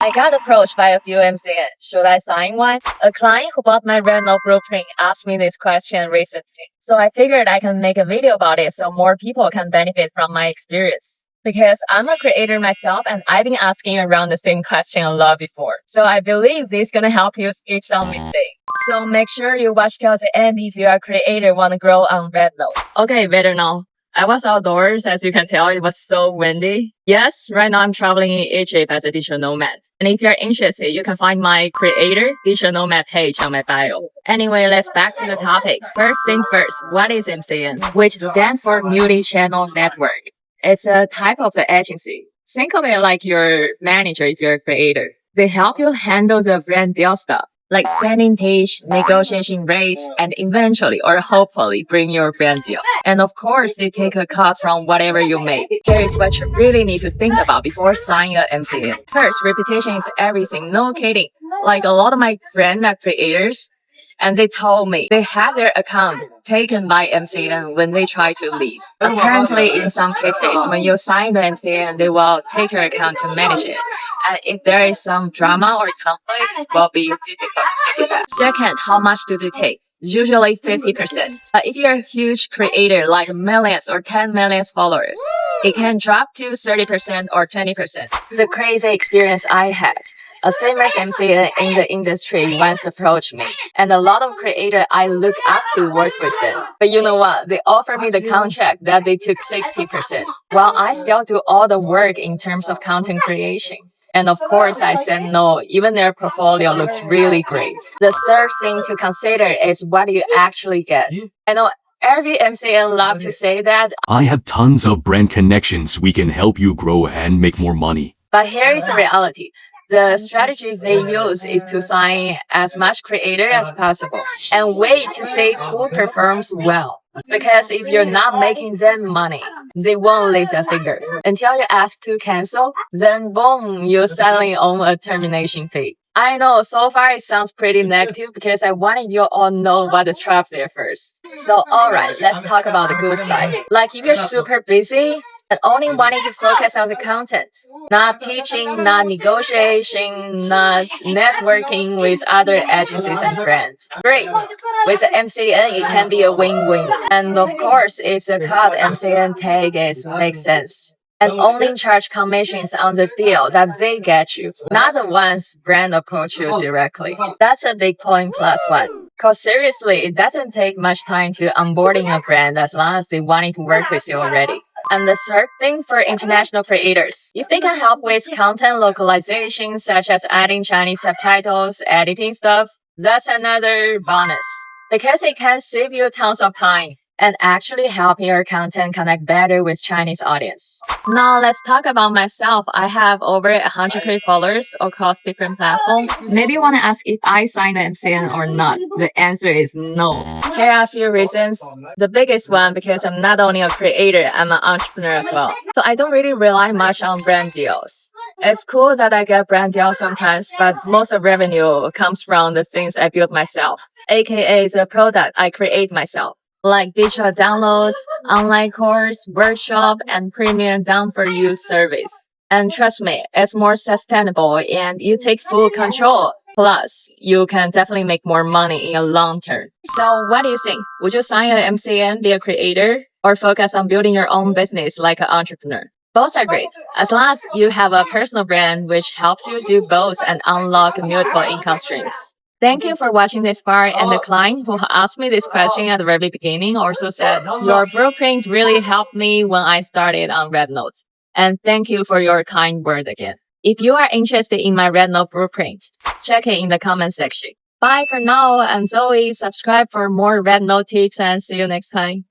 I got approached by a few MCN. Should I sign one? A client who bought my REDNOTE blueprint asked me this question recently. So I figured I can make a video about it so more people can benefit from my experience. Because I'm a creator myself and I've been asking around the same question a lot before. So I believe this is gonna help you skip some mistakes. So make sure you watch till the end if you are a creator want to grow on REDNOTE. Okay, better now. I was outdoors, as you can tell, it was so windy. Yes, right now I'm traveling in Egypt as a digital nomad. And if you're interested, you can find my creator digital nomad page on my bio. Anyway, let's back to the topic. First thing first, what is MCN? Which stands for Multi-Channel Network. It's a type of the agency. Think of it like your manager if you're a creator. They help you handle the brand deal stuff, like sending pitch, negotiation rates, and eventually or hopefully bring your brand deal. And of course, they take a cut from whatever you make. Here is what you really need to think about before signing an MCN. First, reputation is everything. No kidding. Like a lot of my friends are creators, and they told me they have their account taken by MCN when they try to leave. Apparently, in some cases, when you sign the MCN, they will take your account to manage it. And if there is some drama or conflicts, it will be difficult to take it back. Second, how much do they take? Usually 50%. But if you're a huge creator like millions or 10 million followers, it can drop to 30% or 20%. The crazy experience I had. A famous MCN in the industry once approached me, and a lot of creators I look up to work with them. But you know what? They offered me the contract that they took 60%, while I still do all the work in terms of content creation. And of course, I said no, even their portfolio looks really great. The third thing to consider is what you actually get. I know every MCN love to say that I have tons of brand connections. We can help you grow and make more money. But here is the reality. The strategies they use is to sign as much creator as possible and wait to see who performs well. Because if you're not making them money, they won't lift a finger. Until you ask to cancel, then boom, you suddenly own a termination fee. I know, so far it sounds pretty negative because I wanted you all know what the traps there first. So alright, let's talk about the good side. Like if you're super busy, and only wanting to focus on the content, not pitching, not negotiation, not networking with other agencies and brands. Great. With the MCN, it can be a win-win. And of course, if the cut MCN take makes sense. And only charge commissions on the deal that they get you, not the ones brand approach you directly. That's a big point plus one. Cause seriously, it doesn't take much time to onboarding a brand as long as they wanting to work with you already. And the third thing for international creators, if they can help with content localization, such as adding Chinese subtitles, editing stuff, that's another bonus. Because it can save you tons of time and actually help your content connect better with Chinese audience. Now let's talk about myself. I have over 100k followers across different platforms. Maybe you want to ask if I signed an MCN or not. The answer is no. Here are a few reasons. The biggest one, because I'm not only a creator, I'm an entrepreneur as well. So I don't really rely much on brand deals. It's cool that I get brand deals sometimes, but most of revenue comes from the things I build myself, aka the product I create myself. Like digital downloads, online course, workshop, and premium done-for-you service. And trust me, it's more sustainable and you take full control. Plus, you can definitely make more money in a long term. So what do you think? Would you sign an MCN, be a creator, or focus on building your own business like an entrepreneur? Both are great, as long as you have a personal brand which helps you do both and unlock multiple income streams. Thank you for watching this far, and the client who asked me this question at the very beginning also said, your blueprint really helped me when I started on REDNOTE. And thank you for your kind word again. If you are interested in my REDNOTE blueprint, check it in the comment section. Bye for now, I'm Zoe. Subscribe for more REDNOTE tips and see you next time.